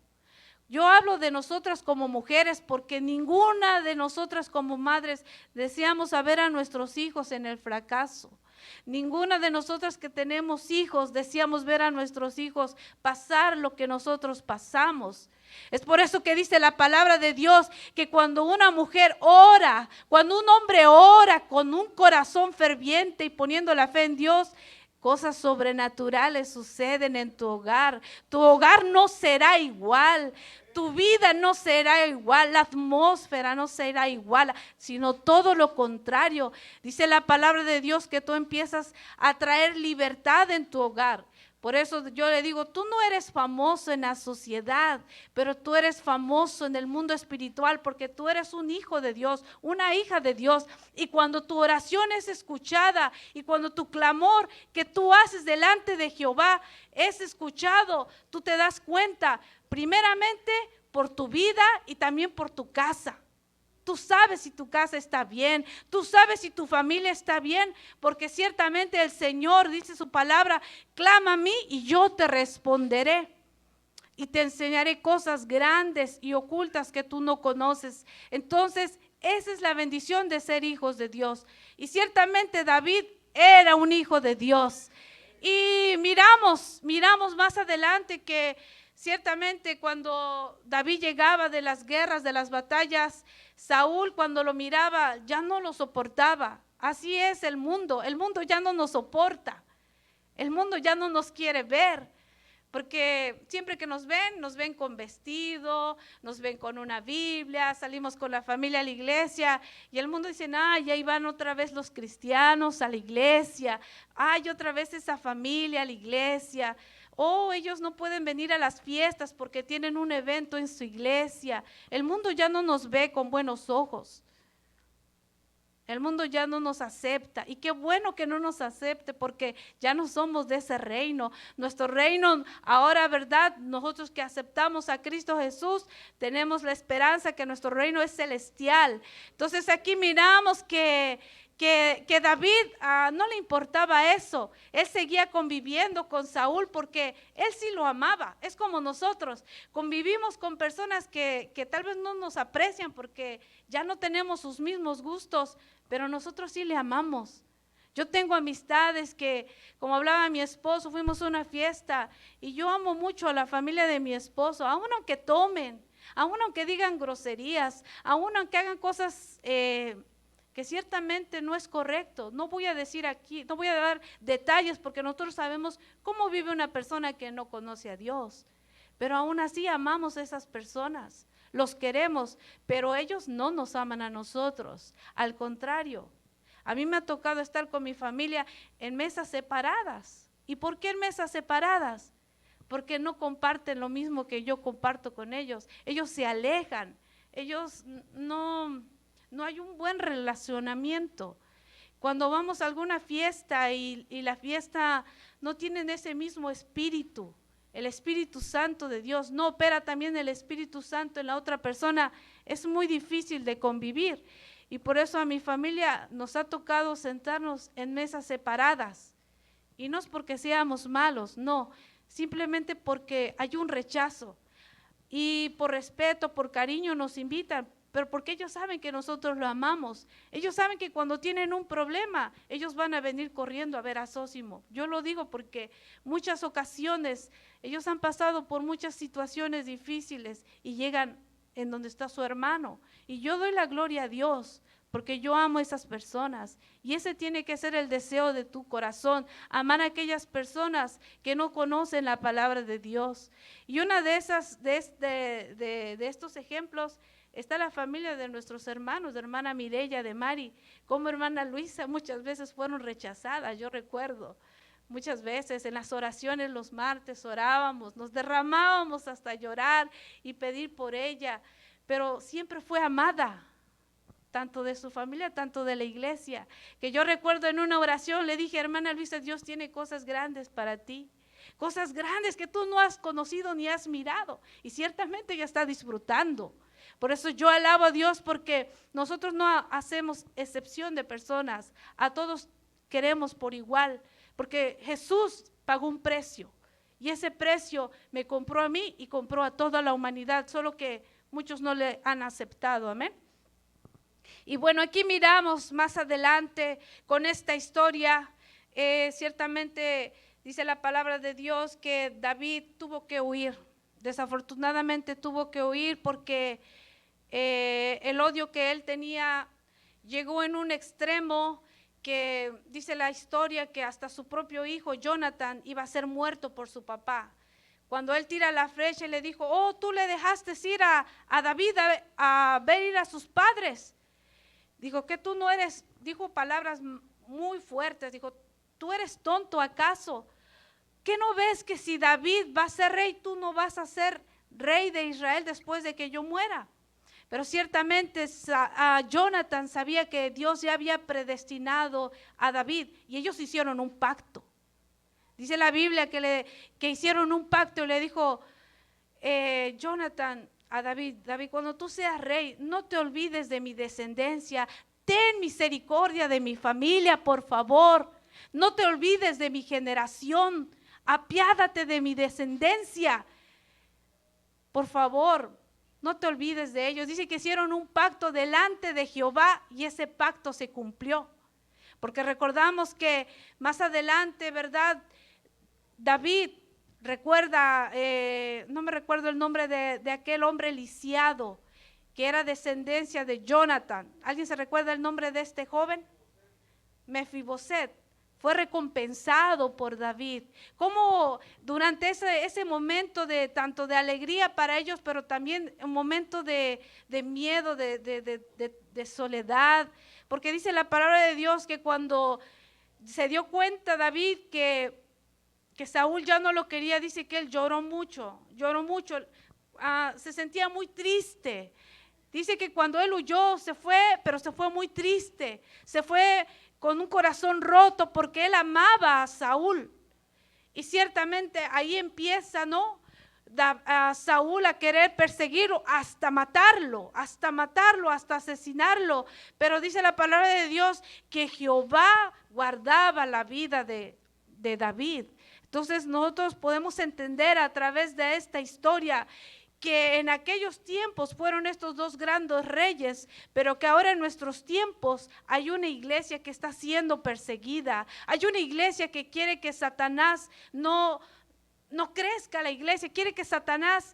Yo hablo de nosotras como mujeres porque ninguna de nosotras como madres deseamos ver a nuestros hijos en el fracaso. Ninguna de nosotras que tenemos hijos deseamos ver a nuestros hijos pasar lo que nosotros pasamos. Es por eso que dice la palabra de Dios que cuando una mujer ora, cuando un hombre ora con un corazón ferviente y poniendo la fe en Dios, Cosas sobrenaturales suceden en tu hogar. Tu hogar no será igual. Tu vida no será igual. La atmósfera no será igual, sino todo lo contrario. Dice la palabra de Dios que tú empiezas a traer libertad en tu hogar. Por eso yo le digo, tú no eres famoso en la sociedad, pero tú eres famoso en el mundo espiritual porque tú eres un hijo de Dios, una hija de Dios. Y cuando tu oración es escuchada y cuando tu clamor que tú haces delante de Jehová es escuchado, tú te das cuenta, primeramente por tu vida y también por tu casa. Tú sabes si tu casa está bien, tú sabes si tu familia está bien, porque ciertamente el Señor dice su palabra, clama a mí y yo te responderé y te enseñaré cosas grandes y ocultas que tú no conoces. Entonces, esa es la bendición de ser hijos de Dios. Y ciertamente David era un hijo de Dios. Y miramos más adelante que ciertamente cuando David llegaba de las guerras, de las batallas, Saúl cuando lo miraba ya no lo soportaba. Así es el mundo ya no nos soporta, el mundo ya no nos quiere ver, porque siempre que nos ven con vestido, nos ven con una Biblia, salimos con la familia a la iglesia y el mundo dice, ay, ahí van otra vez los cristianos a la iglesia, ay, otra vez esa familia a la iglesia. Oh, ellos no pueden venir a las fiestas porque tienen un evento en su iglesia. El mundo ya no nos ve con buenos ojos. El mundo ya no nos acepta. Y qué bueno que no nos acepte porque ya no somos de ese reino. Nuestro reino ahora, ¿verdad? Nosotros que aceptamos a Cristo Jesús, tenemos la esperanza que nuestro reino es celestial. Entonces aquí miramos que David no le importaba eso. Él seguía conviviendo con Saúl porque él sí lo amaba. Es como nosotros, convivimos con personas que tal vez no nos aprecian porque ya no tenemos sus mismos gustos, pero nosotros sí le amamos. Yo tengo amistades que, como hablaba mi esposo, fuimos a una fiesta y yo amo mucho a la familia de mi esposo, aun aunque tomen, aun aunque digan groserías, aun aunque hagan cosas que ciertamente no es correcto. No voy a decir aquí, no voy a dar detalles porque nosotros sabemos cómo vive una persona que no conoce a Dios. Pero aún así amamos a esas personas, los queremos, pero ellos no nos aman a nosotros. Al contrario, a mí me ha tocado estar con mi familia en mesas separadas. ¿Y por qué en mesas separadas? Porque no comparten lo mismo que yo comparto con ellos. Ellos se alejan, ellos no hay un buen relacionamiento. Cuando vamos a alguna fiesta y la fiesta no tienen ese mismo espíritu, el Espíritu Santo de Dios, no opera también el Espíritu Santo en la otra persona, es muy difícil de convivir. Y por eso a mi familia nos ha tocado sentarnos en mesas separadas. Y no es porque seamos malos, no, simplemente porque hay un rechazo. Y por respeto, por cariño nos invitan, pero porque ellos saben que nosotros lo amamos. Ellos saben que cuando tienen un problema, ellos van a venir corriendo a ver a Sósimo. Yo lo digo porque muchas ocasiones ellos han pasado por muchas situaciones difíciles y llegan en donde está su hermano. Y yo doy la gloria a Dios porque yo amo a esas personas. Y ese tiene que ser el deseo de tu corazón, amar a aquellas personas que no conocen la palabra de Dios. Y una de estos ejemplos está la familia de nuestros hermanos, de hermana Mireya, de Mari, como hermana Luisa muchas veces fueron rechazadas. Yo recuerdo muchas veces en las oraciones los martes orábamos, nos derramábamos hasta llorar y pedir por ella, pero siempre fue amada, tanto de su familia, tanto de la iglesia, que yo recuerdo en una oración le dije, hermana Luisa, Dios tiene cosas grandes para ti, cosas grandes que tú no has conocido ni has mirado, y ciertamente ella está disfrutando. Por eso yo alabo a Dios porque nosotros no hacemos excepción de personas, a todos queremos por igual, porque Jesús pagó un precio y ese precio me compró a mí y compró a toda la humanidad, solo que muchos no le han aceptado, amén. Y bueno, aquí miramos más adelante con esta historia, ciertamente dice la palabra de Dios que David tuvo que huir, desafortunadamente tuvo que huir porque el odio que él tenía llegó en un extremo que dice la historia que hasta su propio hijo Jonathan iba a ser muerto por su papá. Cuando él tira la flecha y le dijo, oh, tú le dejaste ir a David a ver ir a sus padres. Dijo que tú no eres, dijo palabras muy fuertes, dijo, ¿tú eres tonto acaso? ¿Qué no ves que si David va a ser rey, tú no vas a ser rey de Israel después de que yo muera? Pero ciertamente Jonathan sabía que Dios ya había predestinado a David y ellos hicieron un pacto. Dice la Biblia que hicieron un pacto y le dijo Jonathan a David, David, cuando tú seas rey, no te olvides de mi descendencia, ten misericordia de mi familia, por favor, no te olvides de mi generación, apiádate de mi descendencia, por favor, no te olvides de ellos. Dice que hicieron un pacto delante de Jehová y ese pacto se cumplió, porque recordamos que más adelante, ¿verdad? David, recuerda, no me recuerdo el nombre de aquel hombre lisiado que era descendencia de Jonathan. ¿Alguien se recuerda el nombre de este joven? Mefiboset. Fue recompensado por David. Como durante ese momento de tanto de alegría para ellos, pero también un momento de miedo, de soledad. Porque dice la palabra de Dios que cuando se dio cuenta David que Saúl ya no lo quería, dice que él lloró mucho, se sentía muy triste. Dice que cuando él huyó se fue, pero se fue muy triste, se fue con un corazón roto porque él amaba a Saúl. Y ciertamente ahí empieza, ¿no? A Saúl a querer perseguirlo hasta matarlo, hasta asesinarlo. Pero dice la palabra de Dios que Jehová guardaba la vida de David. Entonces nosotros podemos entender a través de esta historia que en aquellos tiempos fueron estos dos grandes reyes, pero que ahora en nuestros tiempos hay una iglesia que está siendo perseguida, hay una iglesia que quiere que Satanás no crezca la iglesia, quiere Satanás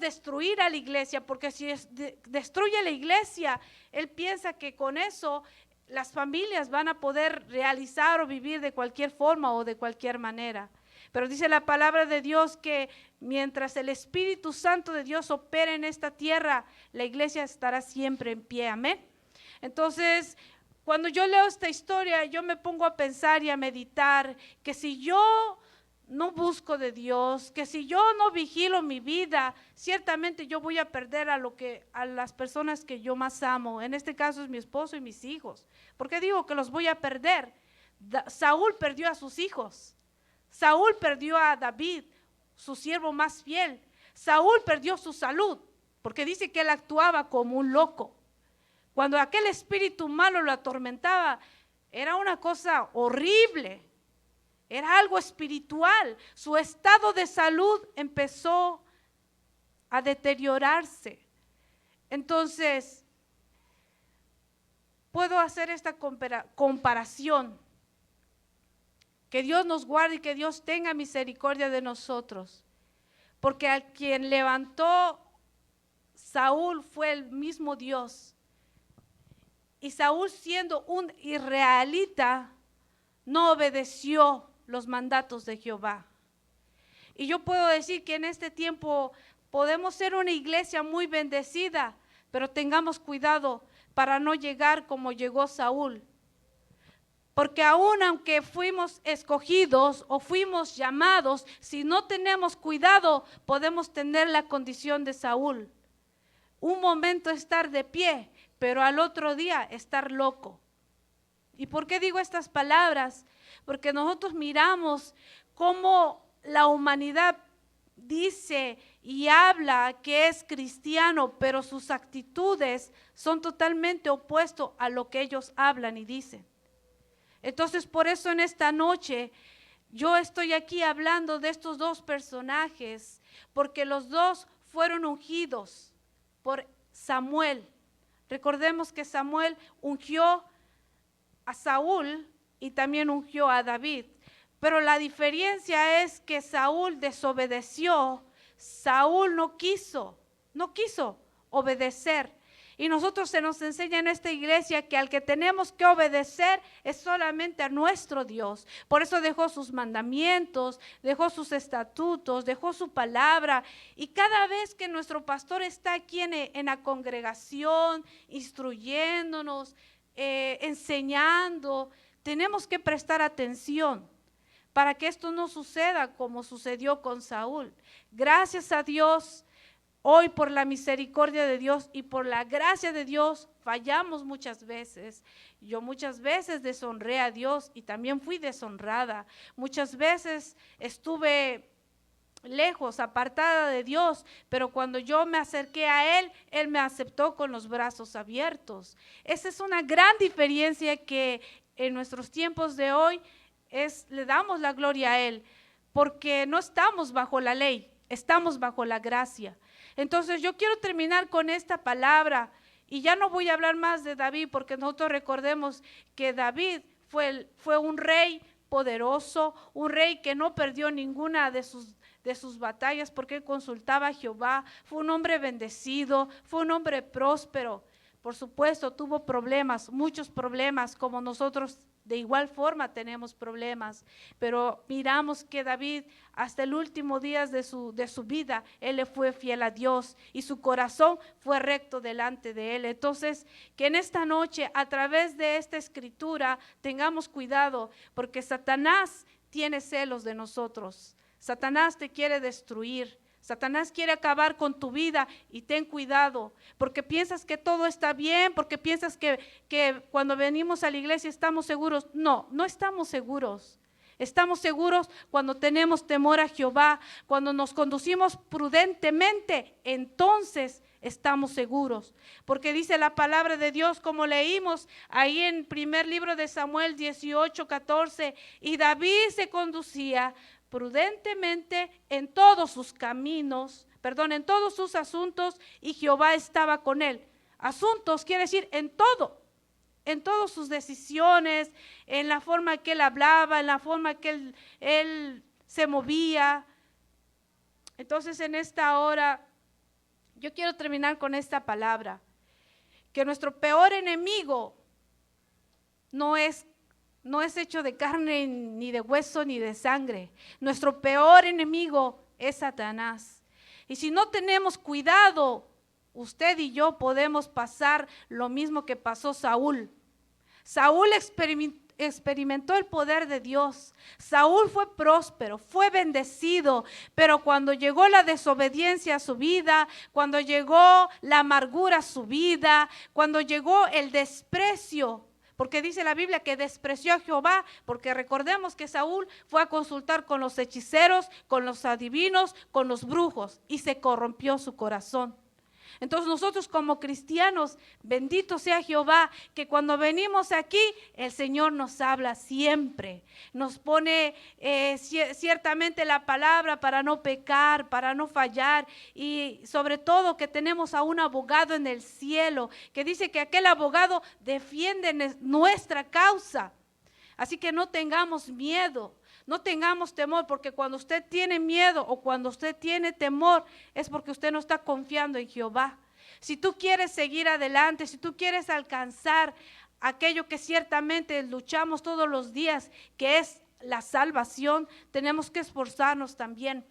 destruir a la iglesia, porque si destruye la iglesia, él piensa que con eso las familias van a poder realizar o vivir de cualquier forma o de cualquier manera. Pero dice la palabra de Dios que mientras el Espíritu Santo de Dios opere en esta tierra, la iglesia estará siempre en pie, amén. Entonces, cuando yo leo esta historia, yo me pongo a pensar y a meditar que si yo no busco de Dios, que si yo no vigilo mi vida, ciertamente yo voy a perder a las personas que yo más amo. En este caso es mi esposo y mis hijos. ¿Por qué digo que los voy a perder? Saúl perdió a sus hijos. Saúl perdió a David, su siervo más fiel. Saúl perdió su salud, porque dice que él actuaba como un loco. Cuando aquel espíritu malo lo atormentaba, era una cosa horrible. Era algo espiritual. Su estado de salud empezó a deteriorarse. Entonces, puedo hacer esta comparación. Que Dios nos guarde y que Dios tenga misericordia de nosotros. Porque al quien levantó Saúl fue el mismo Dios. Y Saúl, siendo un israelita, no obedeció los mandatos de Jehová. Y yo puedo decir que en este tiempo podemos ser una iglesia muy bendecida, pero tengamos cuidado para no llegar como llegó Saúl. Porque aún aunque fuimos escogidos o fuimos llamados, si no tenemos cuidado, podemos tener la condición de Saúl. Un momento estar de pie, pero al otro día estar loco. ¿Y por qué digo estas palabras? Porque nosotros miramos cómo la humanidad dice y habla que es cristiano, pero sus actitudes son totalmente opuestas a lo que ellos hablan y dicen. Entonces, por eso en esta noche yo estoy aquí hablando de estos dos personajes, porque los dos fueron ungidos por Samuel. Recordemos que Samuel ungió a Saúl y también ungió a David. Pero la diferencia es que Saúl desobedeció, Saúl no quiso obedecer. Y nosotros se nos enseña en esta iglesia que al que tenemos que obedecer es solamente a nuestro Dios. Por eso dejó sus mandamientos, dejó sus estatutos, dejó su palabra. Y cada vez que nuestro pastor está aquí en la congregación, instruyéndonos, enseñando, tenemos que prestar atención para que esto no suceda como sucedió con Saúl. Gracias a Dios. Hoy por la misericordia de Dios y por la gracia de Dios fallamos muchas veces. Yo muchas veces deshonré a Dios y también fui deshonrada. Muchas veces estuve lejos, apartada de Dios, pero cuando yo me acerqué a Él, Él me aceptó con los brazos abiertos. Esa es una gran diferencia que en nuestros tiempos de hoy le damos la gloria a Él, porque no estamos bajo la ley, estamos bajo la gracia. Entonces yo quiero terminar con esta palabra y ya no voy a hablar más de David, porque nosotros recordemos que David fue un rey poderoso, un rey que no perdió ninguna de sus batallas porque él consultaba a Jehová. Fue un hombre bendecido, fue un hombre próspero. Por supuesto, tuvo problemas, muchos problemas, como nosotros de igual forma tenemos problemas, pero miramos que David hasta el último día de su vida, él le fue fiel a Dios y su corazón fue recto delante de él. Entonces, que en esta noche, a través de esta escritura, tengamos cuidado, porque Satanás tiene celos de nosotros. Satanás te quiere destruir. Satanás quiere acabar con tu vida y ten cuidado, porque piensas que todo está bien, porque piensas que cuando venimos a la iglesia estamos seguros. No, no estamos seguros. Estamos seguros cuando tenemos temor a Jehová, cuando nos conducimos prudentemente, entonces estamos seguros. Porque dice la palabra de Dios, como leímos ahí en primer libro de Samuel 18:14, y David se conducía prudentemente en todos sus caminos, en todos sus asuntos, y Jehová estaba con él. Asuntos quiere decir en todas sus decisiones, en la forma que él hablaba, en la forma que él se movía. Entonces en esta hora, yo quiero terminar con esta palabra, que nuestro peor enemigo no es hecho de carne, ni de hueso, ni de sangre. Nuestro peor enemigo es Satanás. Y si no tenemos cuidado, usted y yo podemos pasar lo mismo que pasó Saúl. Saúl experimentó el poder de Dios. Saúl fue próspero, fue bendecido, pero cuando llegó la desobediencia a su vida, cuando llegó la amargura a su vida, cuando llegó el desprecio, porque dice la Biblia que despreció a Jehová, porque recordemos que Saúl fue a consultar con los hechiceros, con los adivinos, con los brujos, y se corrompió su corazón. Entonces nosotros como cristianos, bendito sea Jehová, que cuando venimos aquí, el Señor nos habla siempre, nos pone ciertamente la palabra para no pecar, para no fallar, y sobre todo que tenemos a un abogado en el cielo, que dice que aquel abogado defiende nuestra causa. Así que no tengamos miedo. No tengamos temor, porque cuando usted tiene miedo o cuando usted tiene temor es porque usted no está confiando en Jehová. Si tú quieres seguir adelante, si tú quieres alcanzar aquello que ciertamente luchamos todos los días, que es la salvación, tenemos que esforzarnos también.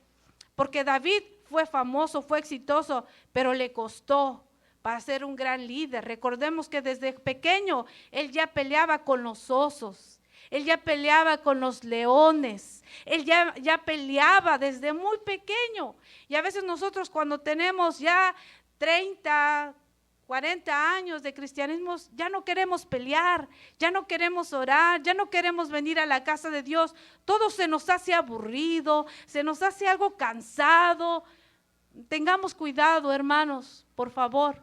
Porque David fue famoso, fue exitoso, pero le costó para ser un gran líder. Recordemos que desde pequeño él ya peleaba con los osos. Él ya peleaba con los leones, él ya peleaba desde muy pequeño. Y a veces nosotros cuando tenemos ya 30, 40 años de cristianismo, ya no queremos pelear, ya no queremos orar, ya no queremos venir a la casa de Dios. Todo se nos hace aburrido, se nos hace algo cansado. Tengamos cuidado, hermanos, por favor,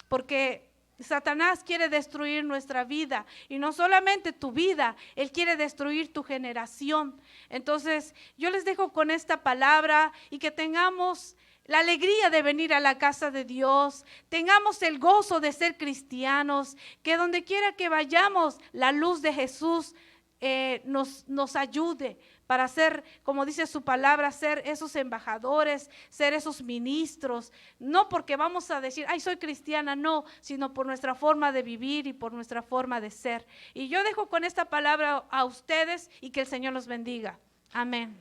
porque Satanás quiere destruir nuestra vida, y no solamente tu vida, él quiere destruir tu generación. Entonces yo les dejo con esta palabra, y que tengamos la alegría de venir a la casa de Dios, tengamos el gozo de ser cristianos, que donde quiera que vayamos la luz de Jesús nos ayude, para ser, como dice su palabra, ser esos embajadores, ser esos ministros, no porque vamos a decir, ay, soy cristiana, no, sino por nuestra forma de vivir y por nuestra forma de ser. Y yo dejo con esta palabra a ustedes y que el Señor los bendiga. Amén.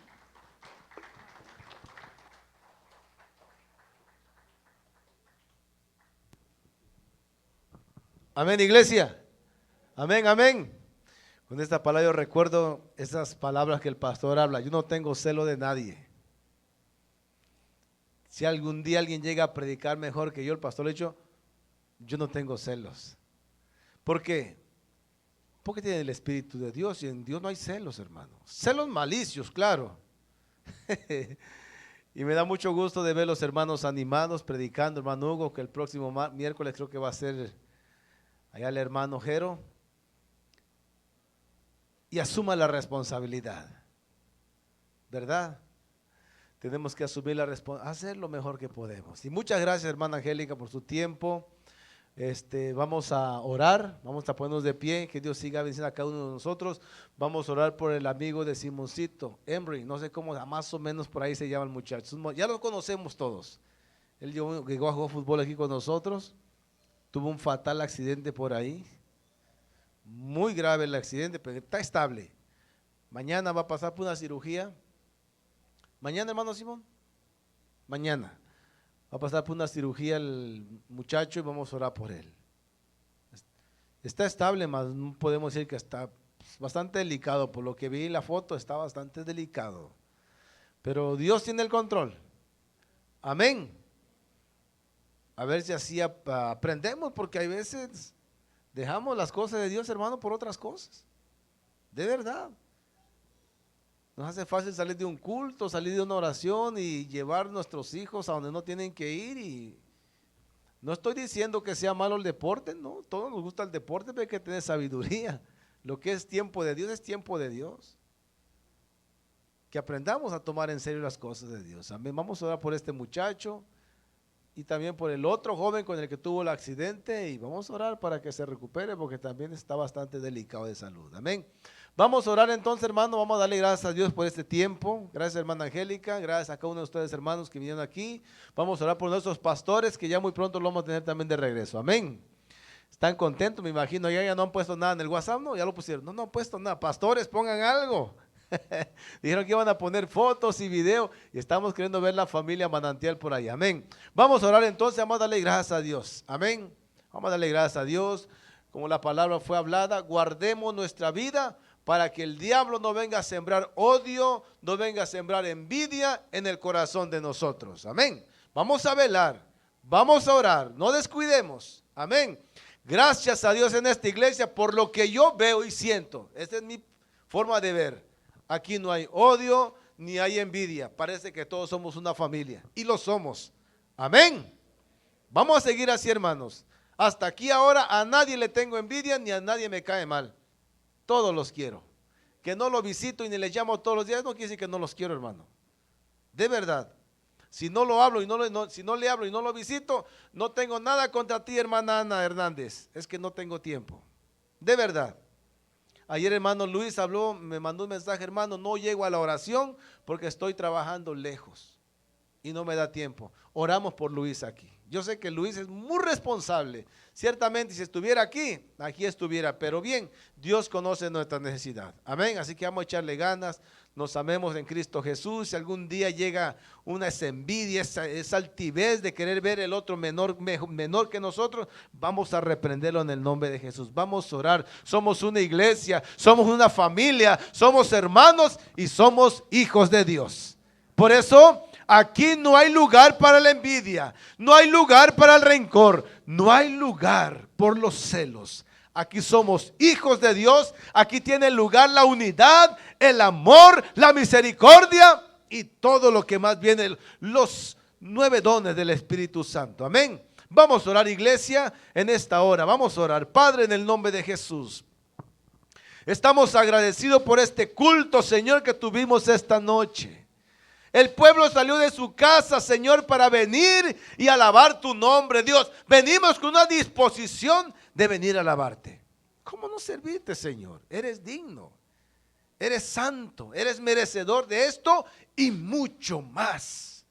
Amén, iglesia. Amén, amén. Con esta palabra yo recuerdo esas palabras que el pastor habla. Yo no tengo celo de nadie. Si algún día alguien llega a predicar mejor que yo, el pastor le ha dicho, yo no tengo celos. ¿Por qué? Porque tiene el Espíritu de Dios y en Dios no hay celos, hermano. Celos malicios, claro. Y me da mucho gusto de ver los hermanos animados predicando, hermano Hugo, que el próximo miércoles creo que va a ser allá el hermano Jero. Y asuma la responsabilidad, ¿verdad? Tenemos que asumir la responsabilidad, hacer lo mejor que podemos. Y muchas gracias, hermana Angélica, por su tiempo. Vamos a orar, vamos a ponernos de pie, que Dios siga bendiciendo a cada uno de nosotros. Vamos a orar por el amigo de Simoncito, Emery, no sé cómo, más o menos por ahí se llama el muchacho. Ya lo conocemos todos. Él llegó a jugar fútbol aquí con nosotros, tuvo un fatal accidente por ahí. Muy grave el accidente, pero está estable. Mañana va a pasar por una cirugía. Mañana, hermano Simón. Mañana va a pasar por una cirugía el muchacho y vamos a orar por él. Está estable, más no podemos decir que está bastante delicado. Por lo que vi en la foto, está bastante delicado. Pero Dios tiene el control. Amén. A ver si así aprendemos, porque hay veces dejamos las cosas de Dios, hermano, por otras cosas. De verdad. Nos hace fácil salir de un culto, salir de una oración y llevar nuestros hijos a donde no tienen que ir. Y no estoy diciendo que sea malo el deporte, no. Todos nos gusta el deporte, pero hay que tener sabiduría. Lo que es tiempo de Dios es tiempo de Dios. Que aprendamos a tomar en serio las cosas de Dios. Amén. Vamos a orar por este muchacho. Y también por el otro joven con el que tuvo el accidente, y vamos a orar para que se recupere porque también está bastante delicado de salud. Amén. Vamos a orar entonces, hermano, vamos a darle gracias a Dios por este tiempo. Gracias, hermana Angélica, gracias a cada uno de ustedes, hermanos, que vinieron aquí. Vamos a orar por nuestros pastores, que ya muy pronto lo vamos a tener también de regreso. Amén. Están contentos, me imagino, ya no han puesto nada en el WhatsApp, ¿no? Ya lo pusieron. No han puesto nada. Pastores, pongan algo. Dijeron que iban a poner fotos y video y estamos queriendo ver la familia Manantial por ahí. Amén. Vamos a orar entonces, vamos a darle gracias a Dios. Amén. Vamos a darle gracias a Dios. Como la palabra fue hablada, guardemos nuestra vida para que el diablo no venga a sembrar odio, no venga a sembrar envidia en el corazón de nosotros. Amén. Vamos a velar, vamos a orar, no descuidemos. Amén. Gracias a Dios en esta iglesia por lo que yo veo y siento. Esta es mi forma de ver. Aquí no hay odio ni hay envidia. Parece que todos somos una familia y lo somos. Amén. Vamos a seguir así, hermanos. Hasta aquí ahora a nadie le tengo envidia ni a nadie me cae mal. Todos los quiero. Que no lo visito y ni les llamo todos los días no quiere decir que no los quiero, hermano. De verdad. Si no lo hablo y si no le hablo y no lo visito, no tengo nada contra ti, hermana Ana Hernández. Es que no tengo tiempo. De verdad. Ayer hermano Luis me mandó un mensaje, hermano, no llego a la oración porque estoy trabajando lejos y no me da tiempo. Oramos por Luis aquí. Yo sé que Luis es muy responsable. Ciertamente si estuviera aquí estuviera, pero bien, Dios conoce nuestra necesidad. Amén, así que vamos a echarle ganas, nos amemos en Cristo Jesús. Si algún día llega esa envidia, esa altivez de querer ver el otro menor que nosotros, vamos a reprenderlo en el nombre de Jesús. Vamos a orar, somos una iglesia, somos una familia, somos hermanos y somos hijos de Dios. Por eso aquí no hay lugar para la envidia, no hay lugar para el rencor, no hay lugar por los celos. Aquí somos hijos de Dios, aquí tiene lugar la unidad, el amor, la misericordia y todo lo que más viene, los 9 dones del Espíritu Santo. Amén. Vamos a orar, iglesia, en esta hora. Vamos a orar. Padre, en el nombre de Jesús. Estamos agradecidos por este culto, Señor, que tuvimos esta noche. El pueblo salió de su casa, Señor, para venir y alabar tu nombre, Dios. Venimos con una disposición de venir a alabarte. ¿Cómo no servirte, Señor? Eres digno. Eres santo, eres merecedor de esto y mucho más.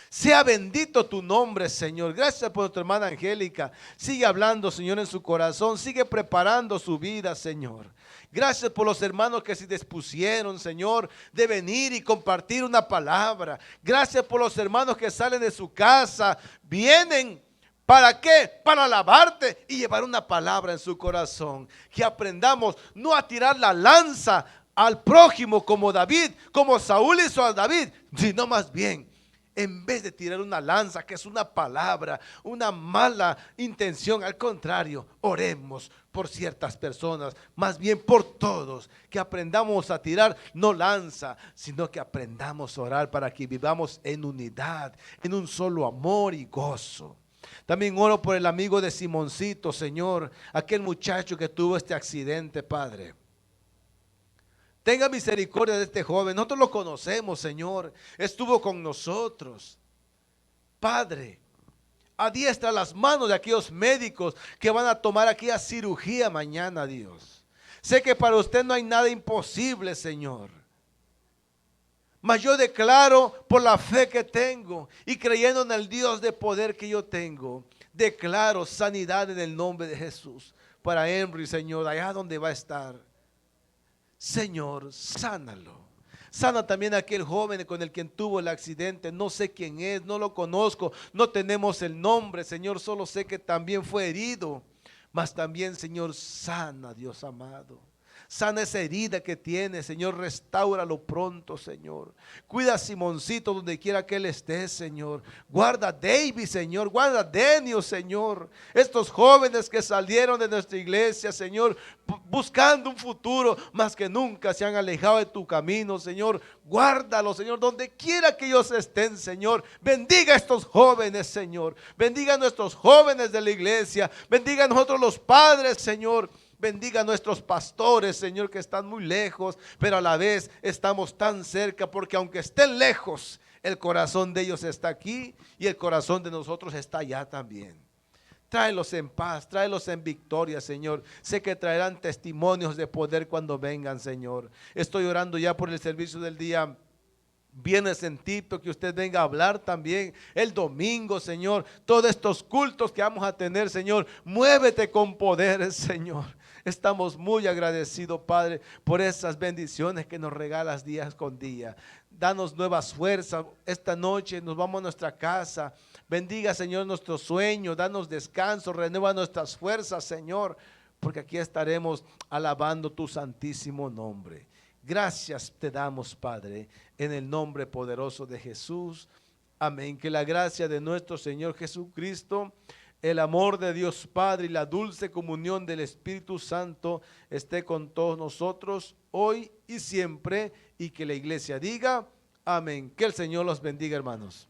Sea bendito tu nombre, Señor. Gracias por tu hermana Angélica. Sigue hablando, Señor, en su corazón. Sigue preparando su vida, Señor. Gracias por los hermanos que se dispusieron, Señor, de venir y compartir una palabra. Gracias por los hermanos que salen de su casa, vienen. ¿Para qué? Para alabarte y llevar una palabra en su corazón. Que aprendamos no a tirar la lanza al prójimo como David, como Saúl hizo a David, sino más bien, en vez de tirar una lanza, que es una palabra, una mala intención, al contrario, oremos por ciertas personas, más bien por todos, que aprendamos a tirar no lanza, sino que aprendamos a orar para que vivamos en unidad, en un solo amor y gozo. También oro por el amigo de Simoncito, Señor, aquel muchacho que tuvo este accidente, Padre. Tenga misericordia de este joven. Nosotros lo conocemos, Señor. Estuvo con nosotros. Padre, adiestra las manos de aquellos médicos que van a tomar aquella cirugía mañana, Dios. Sé que para usted no hay nada imposible, Señor. Mas yo declaro por la fe que tengo y creyendo en el Dios de poder que yo tengo, declaro sanidad en el nombre de Jesús. Para Henry, Señor, allá donde va a estar. Señor, sánalo. Sana también a aquel joven con el quien tuvo el accidente. No sé quién es, no lo conozco, no tenemos el nombre, Señor. Solo sé que también fue herido. Mas también, Señor, sana, Dios amado. Sana esa herida que tiene, Señor, restáuralo pronto, Señor. Cuida a Simoncito donde quiera que él esté, Señor. Guarda a David, Señor. Guarda a Denio, Señor. Estos jóvenes que salieron de nuestra iglesia, Señor, buscando un futuro, más que nunca se han alejado de tu camino, Señor. Guárdalos, Señor, donde quiera que ellos estén, Señor. Bendiga a estos jóvenes, Señor. Bendiga a nuestros jóvenes de la iglesia. Bendiga a nosotros los padres, Señor. Bendiga a nuestros pastores, Señor, que están muy lejos, pero a la vez estamos tan cerca, porque aunque estén lejos, el corazón de ellos está aquí y el corazón de nosotros está allá también. Tráelos en paz, tráelos en victoria, Señor. Sé que traerán testimonios de poder cuando vengan, Señor. Estoy orando ya por el servicio del día viernes en Tito, que usted venga a hablar también el domingo, Señor. Todos estos cultos que vamos a tener, Señor, muévete con poder, Señor. Estamos muy agradecidos, Padre, por esas bendiciones que nos regalas día con día. Danos nuevas fuerzas. Esta noche nos vamos a nuestra casa. Bendiga, Señor, nuestros sueños. Danos descanso. Renueva nuestras fuerzas, Señor, porque aquí estaremos alabando tu santísimo nombre. Gracias te damos, Padre, en el nombre poderoso de Jesús. Amén. Que la gracia de nuestro Señor Jesucristo, el amor de Dios Padre y la dulce comunión del Espíritu Santo esté con todos nosotros hoy y siempre, y que la iglesia diga amén. Que el Señor los bendiga, hermanos.